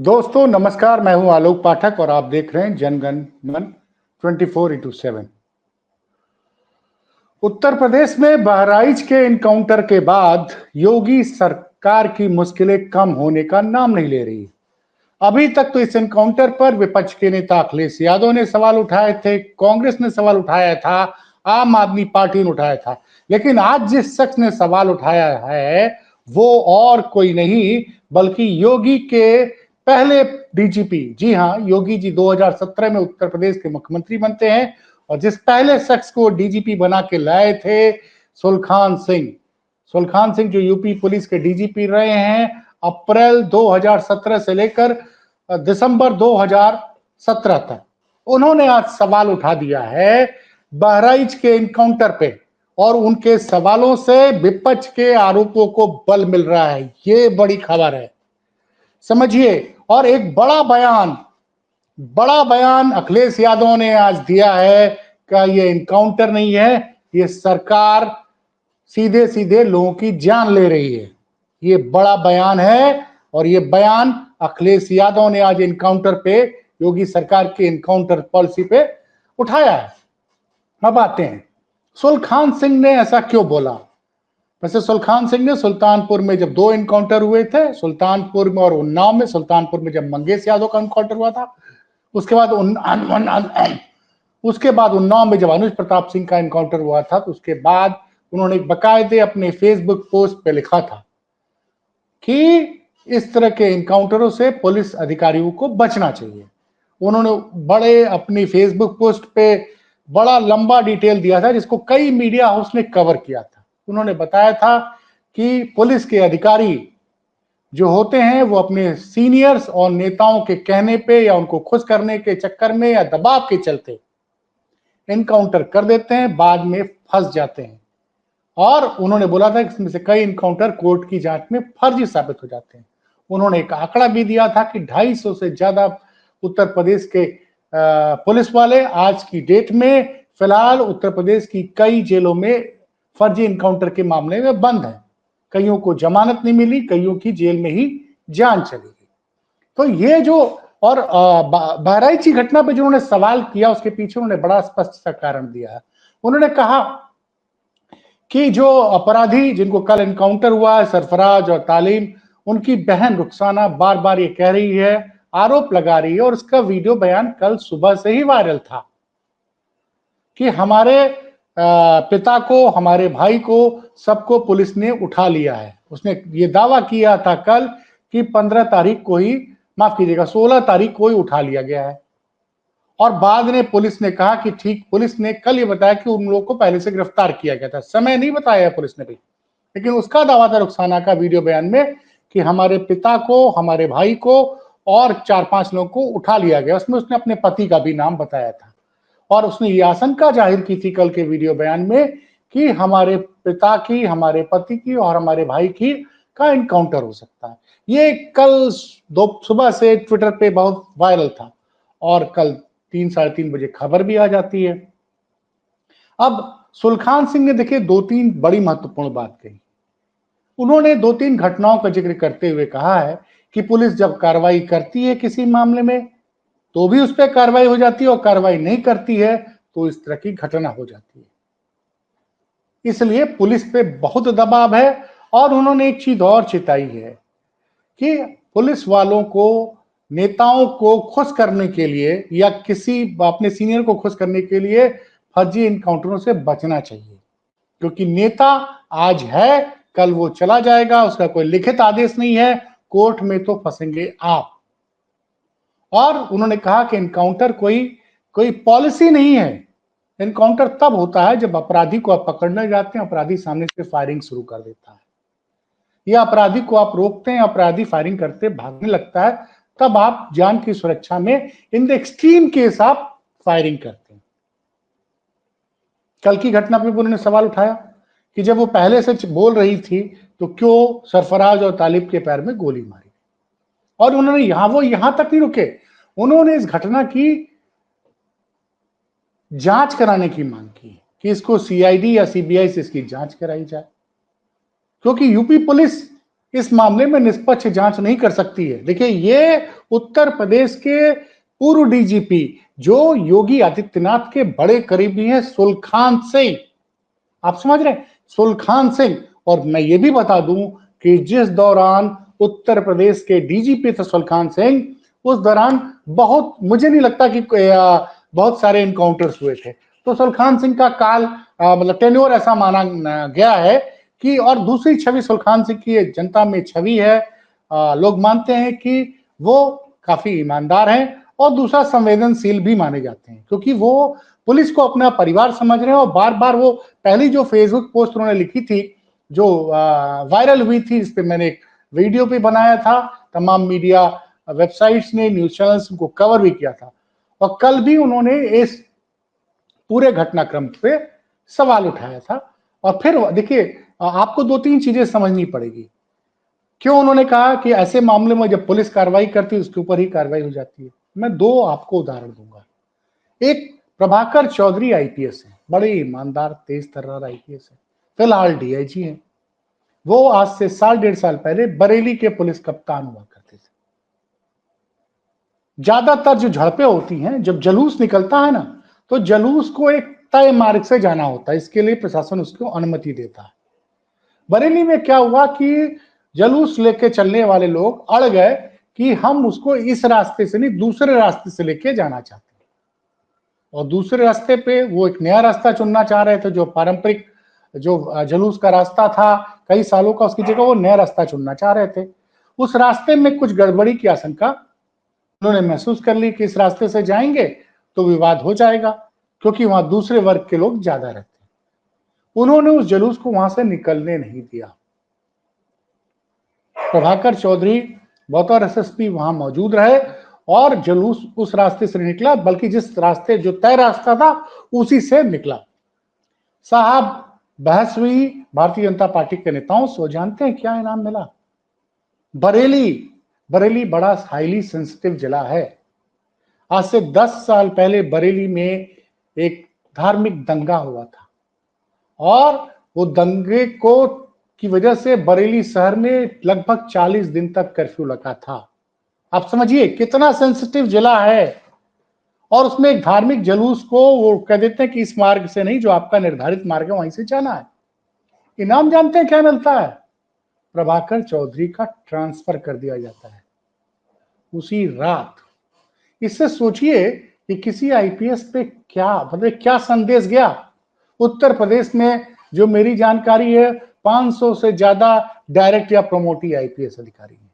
दोस्तों नमस्कार, मैं हूं आलोक पाठक और आप देख रहे हैं जनगण मन 24x7। उत्तर प्रदेश में बहराइच के इनकाउंटर के बाद योगी सरकार की मुश्किलें कम होने का नाम नहीं ले रही। अभी तक तो इस एनकाउंटर पर विपक्ष के नेता अखिलेश यादव ने सवाल उठाए थे, कांग्रेस ने सवाल उठाया था, आम आदमी पार्टी ने उठाया था, लेकिन आज जिस शख्स ने सवाल उठाया है वो और कोई नहीं बल्कि योगी के पहले डीजीपी। जी हां, योगी जी 2017 में उत्तर प्रदेश के मुख्यमंत्री बनते हैं और जिस पहले शख्स को डीजीपी बना के लाए थे सुलखान सिंह। सुलखान सिंह जो यूपी पुलिस के डीजीपी रहे हैं अप्रैल 2017 से लेकर दिसंबर 2017 तक। उन्होंने आज सवाल उठा दिया है बहराइच के इनकाउंटर पे और उनके सवालों से विपक्ष के आरोपों को बल मिल रहा है। ये बड़ी खबर है, समझिए। और एक बड़ा बयान अखिलेश यादव ने आज दिया है कि ये इनकाउंटर नहीं है, ये सरकार सीधे सीधे लोगों की जान ले रही है। ये बड़ा बयान है और ये बयान अखिलेश यादव ने आज इनकाउंटर पे, योगी सरकार के इनकाउंटर पॉलिसी पे उठाया है। अब आते हैं सुलखान सिंह ने ऐसा क्यों बोला। वैसे सुलखान सिंह ने सुल्तानपुर में जब 2 इनकाउंटर हुए थे, सुल्तानपुर में और उन्नाव में, सुल्तानपुर में जब मंगेश यादव का इनकाउंटर हुआ था, उसके बाद उन्नाव में जब अनुज प्रताप सिंह का इनकाउंटर हुआ था, तो उसके बाद उन्होंने बकायदे अपने फेसबुक पोस्ट पे लिखा था कि इस तरह के इनकाउंटरों से पुलिस अधिकारियों को बचना चाहिए। उन्होंने बड़े अपनी फेसबुक पोस्ट पे बड़ा लंबा डिटेल दिया था जिसको कई मीडिया हाउस ने कवर किया था। उन्होंने बताया था कि पुलिस के अधिकारी जो होते हैं वो अपने सीनियर्स और नेताओं के कहने पे या उनको खुश करने के चक्कर में या दबाव के चलते इनकाउंटर कर देते हैं, बाद में फंस जाते हैं। और उन्होंने बोला था कि इसमें से कई इनकाउंटर कोर्ट की जांच में फर्जी साबित हो जाते हैं। उन्होंने एक आंकड़ा भी दिया था कि 250 से ज्यादा उत्तर प्रदेश के पुलिस वाले आज की डेट में फिलहाल उत्तर प्रदेश की कई जेलों में फर्जी इनकाउंटर के मामले में बंद है। कईयों को जमानत नहीं मिली, कईयों की जेल में ही जान चली गई। तो ये जो और बहराइच की घटना पे जो उन्होंने सवाल किया उसके पीछे उन्होंने बड़ा स्पष्ट सा कारण दिया है। उन्होंने कहा कि जो अपराधी जिनको कल एनकाउंटर हुआ है, सरफराज और तालीम, उनकी बहन रुखसाना बार बार ये कह रही है, आरोप लगा रही है और उसका वीडियो बयान कल सुबह से ही वायरल था कि हमारे पिता को, हमारे भाई को, सबको पुलिस ने उठा लिया है। उसने ये दावा किया था कल कि 15 तारीख को ही, माफ कीजिएगा 16 तारीख को ही उठा लिया गया है। और बाद में पुलिस ने कहा कि ठीक, पुलिस ने कल ये बताया कि उन लोगों को पहले से गिरफ्तार किया गया था। समय नहीं बताया है पुलिस ने भी, लेकिन उसका दावा था रुखसाना का वीडियो बयान में कि हमारे पिता को, हमारे भाई को और 4-5 लोगों को उठा लिया गया। उसमें उसने अपने पति का भी नाम बताया था और उसने ये आशंका जाहिर की थी कल के वीडियो बयान में कि हमारे पिता की, हमारे पति की और हमारे भाई की का इनकाउंटर हो सकता है। ये कल सुबह से ट्विटर पे बहुत वायरल था और कल 3-3:30 बजे खबर भी आ जाती है। अब सुलखान सिंह ने देखिए 2-3 बड़ी महत्वपूर्ण बात कही। उन्होंने 2-3 घटनाओं का जिक्र करते हुए कहा है कि पुलिस जब कार्रवाई करती है किसी मामले में तो भी उस पर कार्रवाई हो जाती है और कार्रवाई नहीं करती है तो इस तरह की घटना हो जाती है। इसलिए पुलिस पे बहुत दबाव है। और उन्होंने एक चीज और चिताई है कि पुलिस वालों को, नेताओं को खुश करने के लिए या किसी अपने सीनियर को खुश करने के लिए फर्जी इनकाउंटरों से बचना चाहिए, क्योंकि नेता आज है, कल वो चला जाएगा, उसका कोई लिखित आदेश नहीं है, कोर्ट में तो फंसेंगे आप। और उन्होंने कहा कि इनकाउंटर कोई पॉलिसी नहीं है। इनकाउंटर तब होता है जब अपराधी को आप पकड़ने जाते हैं, अपराधी सामने से फायरिंग शुरू कर देता है, या अपराधी को आप रोकते हैं, अपराधी फायरिंग करते भागने लगता है, तब आप जान की सुरक्षा में इन द एक्सट्रीम केस आप फायरिंग करते हैं। कल की घटना पे उन्होंने सवाल उठाया कि जब वो पहले से बोल रही थी तो क्यों सरफराज और तालिब के पैर में गोली मारी। और उन्होंने यहां तक नहीं रुके, उन्होंने इस घटना की जांच कराने की मांग की कि इसको सीआईडी या सीबीआई से इसकी जांच कराई जाए, क्योंकि यूपी पुलिस इस मामले में निष्पक्ष जांच नहीं कर सकती है। देखिए, ये उत्तर प्रदेश के पूर्व डीजीपी जो योगी आदित्यनाथ के बड़े करीबी हैं, सुलखान सिंह, आप समझ रहे हैं, सुलखान सिंह। और मैं ये भी बता दूं कि जिस दौरान उत्तर प्रदेश के डीजीपी थे सुलखान सिंह, उस दौरान बहुत, मुझे नहीं लगता कि बहुत सारे इनकाउंटर्स हुए थे। तो सुलखान सिंह का काल मतलब टेन्योर ऐसा माना गया है कि, और दूसरी छवि सुलखान सिंह की जनता में छवि है, लोग मानते हैं कि वो काफी ईमानदार हैं, और दूसरा संवेदनशील भी माने जाते हैं, क्योंकि वो पुलिस को अपना परिवार समझ रहे हैं। और बार बार वो पहली जो फेसबुक पोस्ट उन्होंने लिखी थी, जो वायरल हुई थी, इस पे मैंने एक वीडियो भी बनाया था, तमाम मीडिया वेबसाइट्स ने, न्यूज चैनल्स को कवर भी किया था, और कल भी उन्होंने इस पूरे घटनाक्रम पे सवाल उठाया था। और फिर देखिए, आपको दो तीन चीजें समझनी पड़ेगी। क्यों उन्होंने कहा कि ऐसे मामले में जब पुलिस कार्रवाई करती है उसके ऊपर ही कार्रवाई हो जाती है? मैं दो आपको उदाहरण दूंगा। एक, प्रभाकर चौधरी आईपीएस है, बड़े ईमानदार तेज तर्रार आईपीएस है, फिलहाल डीआईजी है। वो आज से साल डेढ़ साल पहले बरेली के पुलिस कप्तान हुआ करते थे। ज्यादातर जो झड़पें होती हैं, जब जुलूस निकलता है ना, तो जुलूस को एक तय मार्ग से जाना होता है, इसके लिए प्रशासन उसको अनुमति देता है। बरेली में क्या हुआ कि जुलूस लेके चलने वाले लोग अड़ गए कि हम उसको इस रास्ते से नहीं, दूसरे रास्ते से लेके जाना चाहते हैं, और दूसरे रास्ते पे वो एक नया रास्ता चुनना चाह रहे थे, जो पारंपरिक जो जुलूस का रास्ता था कई सालों का, उसकी जगह वो नया रास्ता चुनना चाह रहे थे। उस रास्ते में कुछ गड़बड़ी की आशंका उन्होंने महसूस कर ली कि इस रास्ते से जाएंगे तो विवाद हो जाएगा, क्योंकि वहां दूसरे वर्ग के लोग ज्यादा रहते हैं। उन्होंने उस जुलूस को वहां से निकलने नहीं दिया। प्रभाकर चौधरी बतौर एसएसपी वहां मौजूद रहे, और जुलूस उस रास्ते से निकला, बल्कि जिस रास्ते, जो तय रास्ता था उसी से निकला। साहब, बहस हुई भारतीय जनता पार्टी के नेताओं से। जानते हैं क्या इनाम मिला? बरेली। बरेली बड़ा हाईली सेंसिटिव जिला है। आज से 10 साल पहले बरेली में एक धार्मिक दंगा हुआ था, और वो दंगे को की वजह से बरेली शहर में लगभग 40 दिन तक कर्फ्यू लगा था। आप समझिए कितना सेंसिटिव जिला है। और उसमें एक धार्मिक जुलूस को वो कह देते हैं कि इस मार्ग से नहीं, जो आपका निर्धारित मार्ग है वहीं से जाना है। इनाम जानते हैं क्या मिलता है? प्रभाकर चौधरी का ट्रांसफर कर दिया जाता है उसी रात। इससे सोचिए कि किसी आईपीएस पे क्या, मतलब क्या संदेश गया। उत्तर प्रदेश में जो मेरी जानकारी है 500 से ज्यादा डायरेक्ट या प्रमोटी आईपीएस अधिकारी हैं।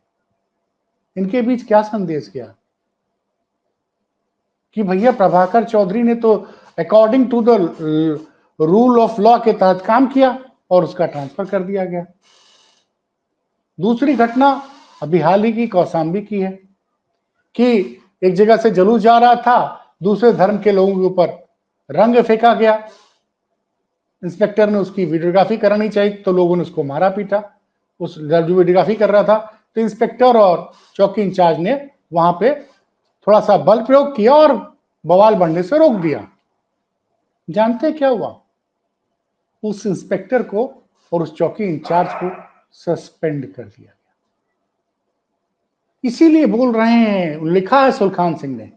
इनके बीच क्या संदेश गया कि भैया प्रभाकर चौधरी ने तो according to the rule of law के तहत काम किया, और उसका ट्रांसफर कर दिया गया। दूसरी घटना अभी हाल ही की कौशाम्बी की है, कि एक जगह से जुलूस जा रहा था, दूसरे धर्म के लोगों के ऊपर रंग फेंका गया। इंस्पेक्टर ने उसकी वीडियोग्राफी करानी चाहिए, तो लोगों ने उसको मारा पीटा। उस जो वीडियोग्राफी कर रहा था, तो इंस्पेक्टर और चौकी इंचार्ज ने वहां पे थोड़ा सा बल प्रयोग किया और बवाल बढ़ने से रोक दिया। जानते क्या हुआ? उस इंस्पेक्टर को और उस चौकी इंचार्ज को सस्पेंड कर दिया गया। इसीलिए बोल रहे हैं, लिखा है सुलखान सिंह ने,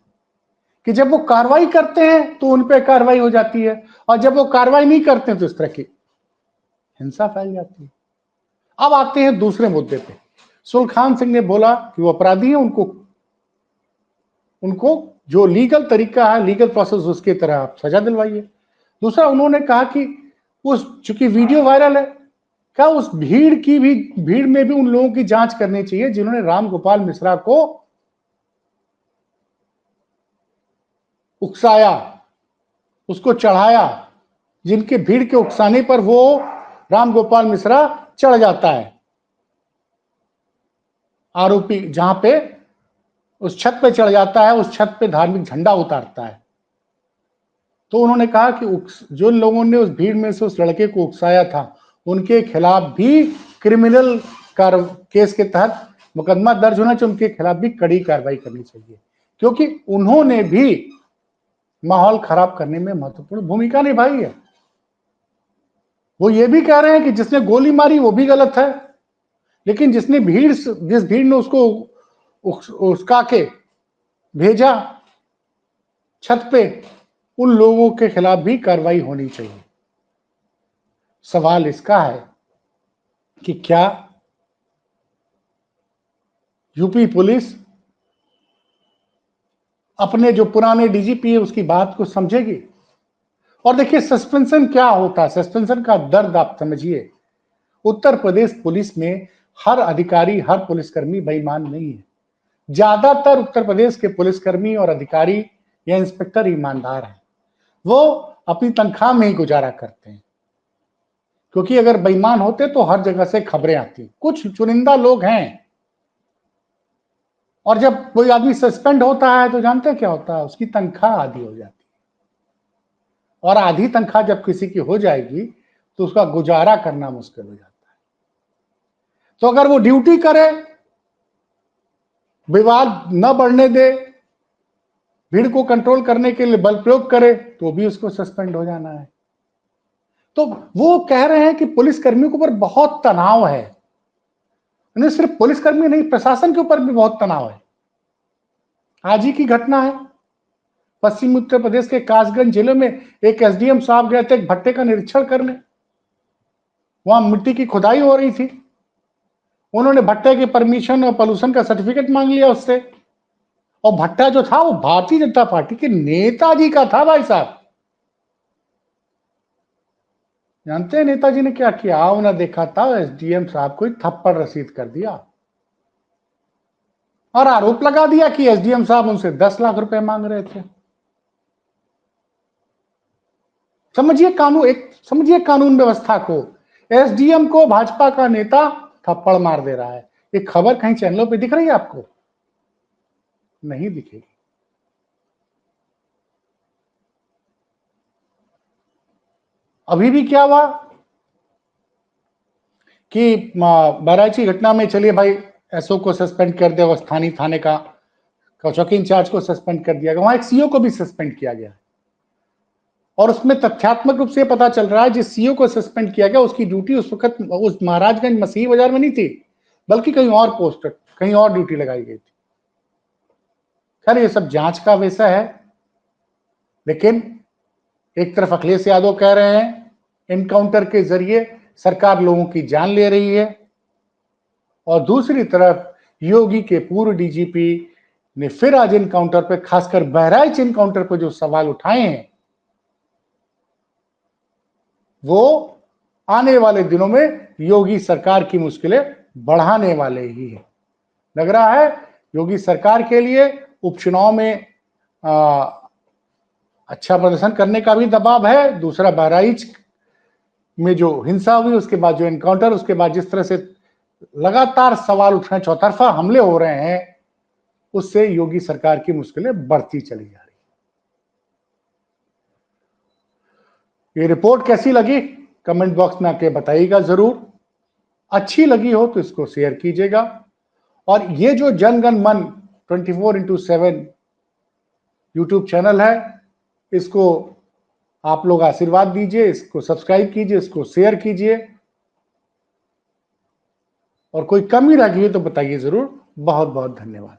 कि जब वो कार्रवाई करते हैं तो उन पे कार्रवाई हो जाती है, और जब वो कार्रवाई नहीं करते तो इस तरह की हिंसा फैल जाती है। अब आते हैं दूसरे मुद्दे पे। सुलखान सिंह ने बोला कि वो अपराधी है, उनको जो लीगल तरीका है, लीगल प्रोसेस, उसकी तरह आप सजा दिलवाइए। दूसरा, उन्होंने कहा कि उस चूंकि वीडियो वायरल है, क्या उस भीड़ में भी उन लोगों की जांच करनी चाहिए जिन्होंने राम गोपाल मिश्रा को उकसाया, उसको चढ़ाया, जिनके भीड़ के उकसाने पर वो राम गोपाल मिश्रा चढ़ जाता है, आरोपी जहां पे उस छत पे चढ़ जाता है, उस छत पे धार्मिक झंडा उतारता है। तो उन्होंने कहा कि जो लोगों ने उस भीड़ में से उस लड़के को उकसाया था, उनके खिलाफ भी क्रिमिनल केस के तहत मुकदमा दर्ज होना चाहिए, उनके खिलाफ भी कड़ी कार्रवाई करनी चाहिए, क्योंकि उन्होंने भी माहौल खराब करने में महत्वपूर्ण भूमिका निभाई है। वो ये भी कह रहे हैं कि जिसने गोली मारी वो भी गलत है, लेकिन जिस भीड़ ने उसको उसका के भेजा छत पे, उन लोगों के खिलाफ भी कार्रवाई होनी चाहिए। सवाल इसका है कि क्या यूपी पुलिस अपने जो पुराने डीजीपी है उसकी बात को समझेगी? और देखिए सस्पेंशन क्या होता है, सस्पेंशन का दर्द आप समझिए। उत्तर प्रदेश पुलिस में हर अधिकारी, हर पुलिसकर्मी बेईमान नहीं है। ज्यादातर उत्तर प्रदेश के पुलिसकर्मी और अधिकारी या इंस्पेक्टर ईमानदार हैं। वो अपनी तनख्वाह में ही गुजारा करते हैं, क्योंकि अगर बेईमान होते तो हर जगह से खबरें आती। कुछ चुनिंदा लोग हैं, और जब कोई आदमी सस्पेंड होता है तो जानते हैं क्या होता है, उसकी तनख्वाह आधी हो जाती है। और आधी तनख्वाह जब किसी की हो जाएगी तो उसका गुजारा करना मुश्किल हो जाता है। तो अगर वो ड्यूटी करे, विवाद न बढ़ने दे, भीड़ को कंट्रोल करने के लिए बल प्रयोग करे, तो भी उसको सस्पेंड हो जाना है। तो वो कह रहे हैं कि पुलिसकर्मियों के ऊपर बहुत तनाव है। नहीं, सिर्फ पुलिसकर्मी नहीं, प्रशासन के ऊपर भी बहुत तनाव है। आज ही की घटना है, पश्चिमी उत्तर प्रदेश के कासगंज जिले में एक एसडीएम साहब गए थे एक भट्टे का निरीक्षण करने। वहां मिट्टी की खुदाई हो रही थी। उन्होंने भट्टे के परमिशन और पॉल्यूशन का सर्टिफिकेट मांग लिया उससे। और भट्टा जो था वो भारतीय जनता पार्टी के नेताजी का था भाई साहब। जानते हैं नेताजी ने क्या किया? आओ ना देखा था, एसडीएम साहब को थप्पड़ रसीद कर दिया और आरोप लगा दिया कि एसडीएम साहब उनसे 10 लाख रुपए मांग रहे थे। समझिए कानून व्यवस्था को। एसडीएम को भाजपा का नेता थप्पड़ मार दे रहा है। ये खबर कहीं चैनलों पे दिख रही है आपको? नहीं दिखेगी। अभी भी क्या हुआ कि बहराइच की घटना में, चलिए भाई एसओ को सस्पेंड कर दिया, स्थानीय थाने का चौकी इंचार्ज को सस्पेंड कर दिया गया, वहां एक सीओ को भी सस्पेंड किया गया। और उसमें तथ्यात्मक रूप से पता चल रहा है जिस सीओ को सस्पेंड किया गया उसकी ड्यूटी उस वक्त उस महाराजगंज मसीही बाजार में नहीं थी, बल्कि कहीं और पोस्ट, कहीं और ड्यूटी लगाई गई थी। खैर ये सब जांच का विषय है। लेकिन एक तरफ अखिलेश यादव कह रहे हैं एनकाउंटर के जरिए सरकार लोगों की जान ले रही है, और दूसरी तरफ योगी के पूर्व डीजीपी ने फिर आज एनकाउंटर पर, खासकर बहराइच एनकाउंटर पर जो सवाल उठाए हैं, वो आने वाले दिनों में योगी सरकार की मुश्किलें बढ़ाने वाले ही है। लग रहा है योगी सरकार के लिए उपचुनाव में अच्छा प्रदर्शन करने का भी दबाव है। दूसरा, बहराइच में जो हिंसा हुई, उसके बाद जो एनकाउंटर, उसके बाद जिस तरह से लगातार सवाल उठ रहे हैं, चौतरफा हमले हो रहे हैं, उससे योगी सरकार की मुश्किलें बढ़ती चली जा रही है। ये रिपोर्ट कैसी लगी कमेंट बॉक्स में आके बताइएगा जरूर। अच्छी लगी हो तो इसको शेयर कीजिएगा। और ये जो जनगण मन 24x7 यूट्यूब चैनल है, इसको आप लोग आशीर्वाद दीजिए, इसको सब्सक्राइब कीजिए, इसको शेयर कीजिए, और कोई कमी रह गई तो बताइए जरूर। बहुत बहुत धन्यवाद।